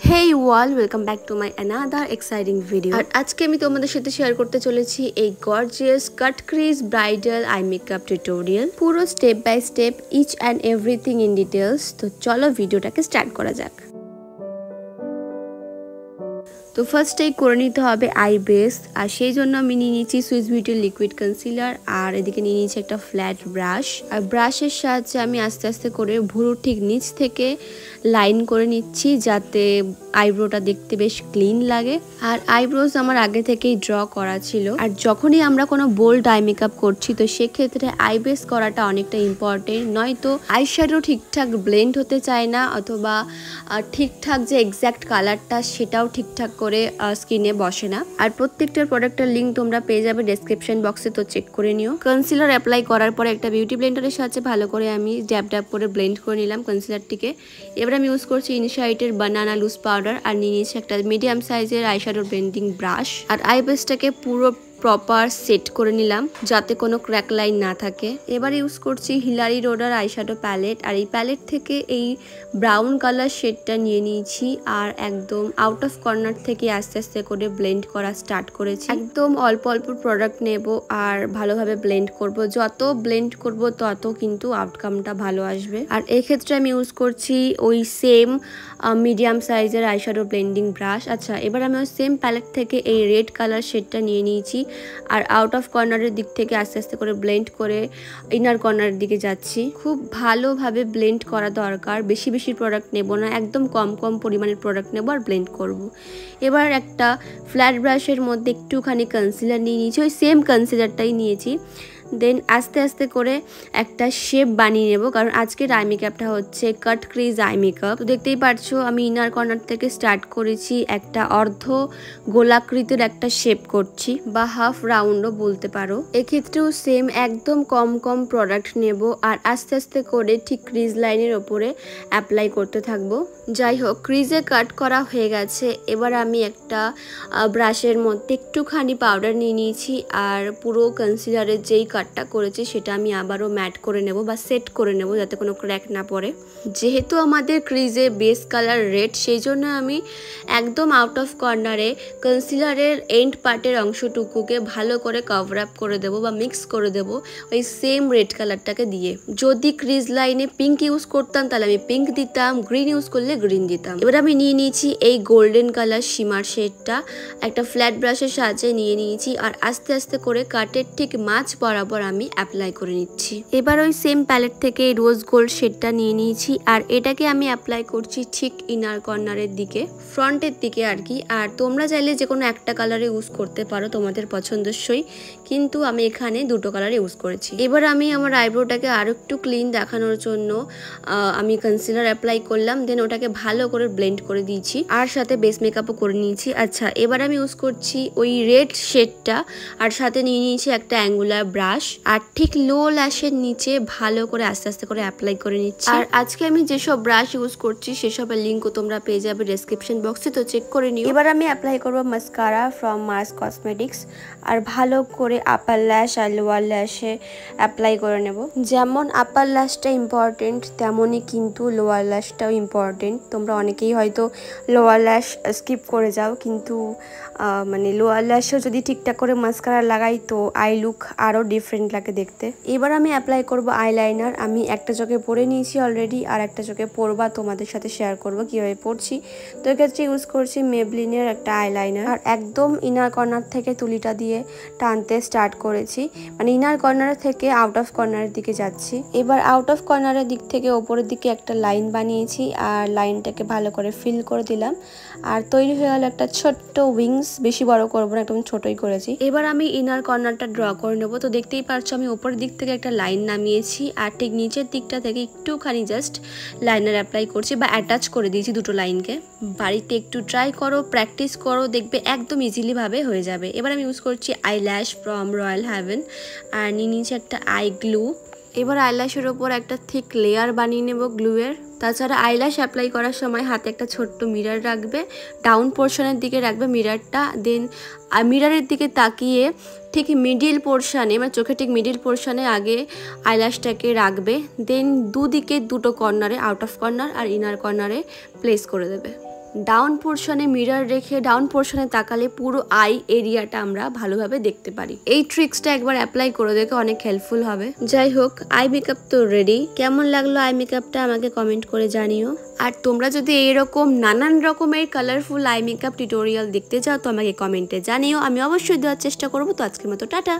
Hey you all, welcome back to my another exciting video. আর আজকে আমি তোমাদের সাথে শেয়ার করতে চলেছি এই gorgeous cut crease bridal eye makeup tutorial, পুরো step by step each and everything in details. তো চলো ভিডিওটাকে স্টার্ট করা যাক। তো ফার্স্টেই করে নিতে হবে আই বেস, আর সেই জন্য আমি নিয়ে নিয়েছি সুইস বিউটির লিকুইড কনসিলার, আর এদিকে নিয়ে নিয়েছি একটা ফ্ল্যাট ব্রাশ। আর ব্রাশের সাহায্যে আমি আস্তে আস্তে করে ভুরুর ঠিক নিচ থেকে লাইন করে নিচ্ছি যাতে আইব্রোটা দেখতে বেশ ক্লিন লাগে। আর আইব্রোজ আমার আগে থেকেই ড্র করা ছিল, আর যখনই আমরা কোনো বোল্ড আই মেকআপ করছি তো সেক্ষেত্রে আই বেস করাটা অনেকটা ইম্পর্টেন্ট, নয়তো আই শ্যাডো ঠিকঠাক ব্লেন্ড হতে চায় না, অথবা ঠিকঠাক যে এক্স্যাক্ট কালারটা সেটাও ঠিকঠাক করে স্কিনে বসে না। আর প্রত্যেকটার প্রোডাক্টের লিঙ্ক তোমরা পেয়ে যাবে ডেসক্রিপশন বক্সে, তো চেক করে নিও। কনসিলার অ্যাপ্লাই করার পরে একটা বিউটি ব্লেন্ডারের সাহায্যে ভালো করে আমি ড্যাব ড্যাব করে ব্লেন্ড করে নিলাম কনসিলারটিকে। এবার আমি ইউজ করছি ইনসাইটের বানানা লুজ পাউডার, আর নিয়ে নিয়েছি একটা মিডিয়াম সাইজের আইশ্যাডো ব্লেন্ডিং ব্রাশ। আর আই বেসটাকে পুরো প্রপার সেট করে নিলাম যাতে কোনো ক্র্যাক লাইন না থাকে। এবার ইউজ করছি হিলারি রোডার আইশ্যাডো প্যালেট, আর এই প্যালেট থেকে এই ব্রাউন কালার শেডটা নিয়ে নিয়েছি, আর একদম আউট অফ কর্নার থেকে আস্তে আস্তে করে ব্লেন্ড করা স্টার্ট করেছি। একদম অল্প অল্প প্রোডাক্ট নেব আর ভালোভাবে ব্লেন্ড করব, যত ব্লেন্ড করব তত কিন্তু আউটকামটা ভালো আসবে। আর এই ক্ষেত্রে আমি ইউজ করছি ওই সেম মিডিয়াম সাইজের আইশ্যাডো ব্লেন্ডিং ব্রাশ। আচ্ছা, এবার আমি ওই সেম প্যালেট থেকে এই রেড কালার শেডটা নিয়ে নিয়েছি, আর আউট অফ কর্নারের দিক থেকে আস্তে আস্তে করে ব্লেন্ড করে ইনার কর্নারের দিকে যাচ্ছি। খুব ভালোভাবে ব্লেন্ড করা দরকার, বেশি বেশি প্রোডাক্ট নেব না, একদম কম কম পরিমাণের প্রোডাক্ট নেব আর ব্লেন্ড করব। এবার একটা ফ্ল্যাট ব্রাশের মধ্যে একটুখানি কনসিলার নিয়ে নিয়েছি, ওই সেম কনসিলারটাই নিয়েছি। দেন আস্তে আস্তে করে একটা শেপ বানিয়ে নেব, কারণ আজকের আই মেকআপটা হচ্ছে কাট ক্রিজ আই মেকআপ। তো দেখতেই পারছো আমি ইনার কর্নার থেকে স্টার্ট করেছি, একটা অর্ধ গোলাকৃতির একটা শেপ করছি, বা হাফ রাউন্ডও বলতে পারো। এক্ষেত্রেও সেম একদম কম কম প্রোডাক্ট নেব, আর আস্তে আস্তে করে ঠিক ক্রিজ লাইনের ওপরে অ্যাপ্লাই করতে থাকবো। যাই হোক, ক্রিজে কাট করা হয়ে গেছে। এবার আমি একটা ব্রাশের মধ্যে একটুখানি পাউডার নিয়ে নিয়েছি, আর পুরো কনসিলারের যেই কাটটা করেছি সেটা আমি আবারও ম্যাট করে নেব বা সেট করে নেব যাতে কোনো ক্র্যাক না পড়ে। যেহেতু আমাদের ক্রিজে বেস কালার রেড, সেই জন্য আমি একদম আউট অফ কর্নারে কনসিলারের এন্ড পার্টের অংশটুকুকে ভালো করে কভার আপ করে দেবো বা মিক্স করে দেবো ওই সেম রেড কালারটাকে দিয়ে। যদি ক্রিজ লাইনে পিঙ্ক ইউজ করতাম তাহলে আমি পিঙ্ক দিতাম, গ্রিন ইউজ করলে গ্রিন দিতাম। এবার আমি নিয়ে নিয়েছি এই গোল্ডেন কালার শিমার শেডটা, একটা ফ্ল্যাট ব্রাশের সাহায্যে নিয়ে নিয়েছি, আর আস্তে আস্তে করে কাটের ঠিক মাঝ বরাবর আমি অ্যাপ্লাই করে নিচ্ছি। এবার ওই সেম প্যালেট থেকে রোজ গোল্ড শেডটা নিয়ে নিয়েছি, আর এটাকে আমি অ্যাপ্লাই করছি ঠিক ইনার কর্নারের দিকে, ফ্রন্টের দিকে আর কি। আর তোমরা চাইলে যে কোনো একটা কালারে ইউজ করতে পারো তোমাদের পছন্দসই, কিন্তু আমি এখানে দুটো কালার ইউজ করেছি। এবার আমি আমার আইব্রোটাকে আরো একটু ক্লিন দেখানোর জন্য আমি কনসিলার অ্যাপ্লাই করলাম, দেন ওটাকে ভালো করে ব্লেন্ড করে দিয়েছি, আর সাথে বেস মেকআপও করে নিয়েছি। আচ্ছা, এবার আমি ইউজ করছি ওই রেড শেডটা, আর সাথে নিয়ে নিয়েছি একটা অ্যাঙ্গুলার ব্রাশ, আর ঠিক লো ল্যাশের নিচে ভালো করে আস্তে আস্তে করে অ্যাপ্লাই করে নিচ্ছি। আর আজকে আমি যেসব ব্রাশ ইউজ করছি সেসবের লিঙ্কও তোমরা পেয়ে যাবে ডেসক্রিপশন বক্সে, তো চেক করে নিও। এবার আমি অ্যাপ্লাই করবো মাস্কারা ফ্রম মার্স কসমেটিক্স, আর ভালো করে আপার ল্যাশ আর লোয়ার ল্যাশে অ্যাপ্লাই করে নেব। যেমন আপার ল্যাশটা ইম্পর্টেন্ট তেমনই কিন্তু লোয়ার ল্যাশটাও ইম্পর্টেন্ট। তোমরা অনেকেই হয়তো লোয়ার ল্যাশ স্কিপ করে যাও, কিন্তু মানে লোয়ার ল্যাশেও যদি ঠিকঠাক করে মাস্কারা লাগাই তো আই লুক আরও ডিফারেন্ট লাগে দেখতে। এবার আমি অ্যাপ্লাই করব আইলাইনার। আমি একটা চোখে পরে নিয়েছি অলরেডি, আর একটা চোখে পরবা তোমাদের সাথে শেয়ার করব কীভাবে পরছি। তো এক্ষেত্রে ইউজ করছি মেবলিনের একটা আইলাইনার, আর একদম ইনার কর্নার থেকে তুলিটা দিয়ে টানতে স্টার্ট করেছি, মানে ইনার কর্নার থেকে আউট অফ কর্নারের দিকে যাচ্ছি। এবার আউট অফ কর্নারের দিক থেকে ওপরের দিকে একটা লাইন বানিয়েছি, আর লাইনটাকে ভালো করে ফিল করে দিলাম, আর তৈরি হয়ে গেল একটা ছোট্ট উইংস। বেশি বড় করবো না, একদম ছোটই করেছি। এবার আমি ইনার কর্নারটা ড্র করে নেবো। তো দেখতেই পারছো আমি উপরের দিক থেকে একটা লাইন নামিয়েছি, আর ঠিক নিচের দিকটা থেকে একটুখানি জাস্ট লাইনার অ্যাপ্লাই করছি বা অ্যাটাচ করে দিয়েছি দুটো লাইনকে। বাড়িতে একটু ট্রাই করো, প্র্যাকটিস করো, দেখবে একদম ইজিলি ভাবে হয়ে যাবে। এবার আমি ইউজ করছি আই ল্যাশ ফ্রম রয়্যাল হ্যাভেন, আর নিয়ে নিয়েছি একটা আই গ্লু। এবার আইল্যাশের ওপর একটা থিক লেয়ার বানিয়ে নেব গ্লুয়ের। তাছাড়া আইল্যাশ অ্যাপ্লাই করার সময় হাতে একটা ছোট্ট মিরর রাখবে, ডাউন পোর্শনের দিকে রাখবে মিররটা, দেন মিররের দিকে তাকিয়ে ঠিক মিডিল পোর্শনে, মানে চোখে ঠিক মিডিল পোর্শনে আগে আইল্যাশটাকে রাখবে, দেন দুদিকে দুটো কর্নারে, আউট অফ কর্নার আর ইনার কর্নারে প্লেস করে দেবে। ডাউন পোর্শনে মিরর রেখে ডাউন পোর্শনে তাকালে পুরো আই এরিয়াটা আমরা ভালোভাবে দেখতে পারি। এই ট্রিক্সটা একবার অ্যাপ্লাই করে দেখে অনেক হেল্পফুল হবে। যাই হোক, আই মেকআপ তো রেডি। কেমন লাগলো আই মেকআপটা আমাকে কমেন্ট করে জানিও। আর তোমরা যদি এইরকম নানান রকমের কালারফুল আই মেকআপ টিউটোরিয়াল দেখতে চাও তো আমাকে কমেন্টে জানিও, আমি অবশ্যই দেওয়ার চেষ্টা করবো। তো আজকের মতো টাটা।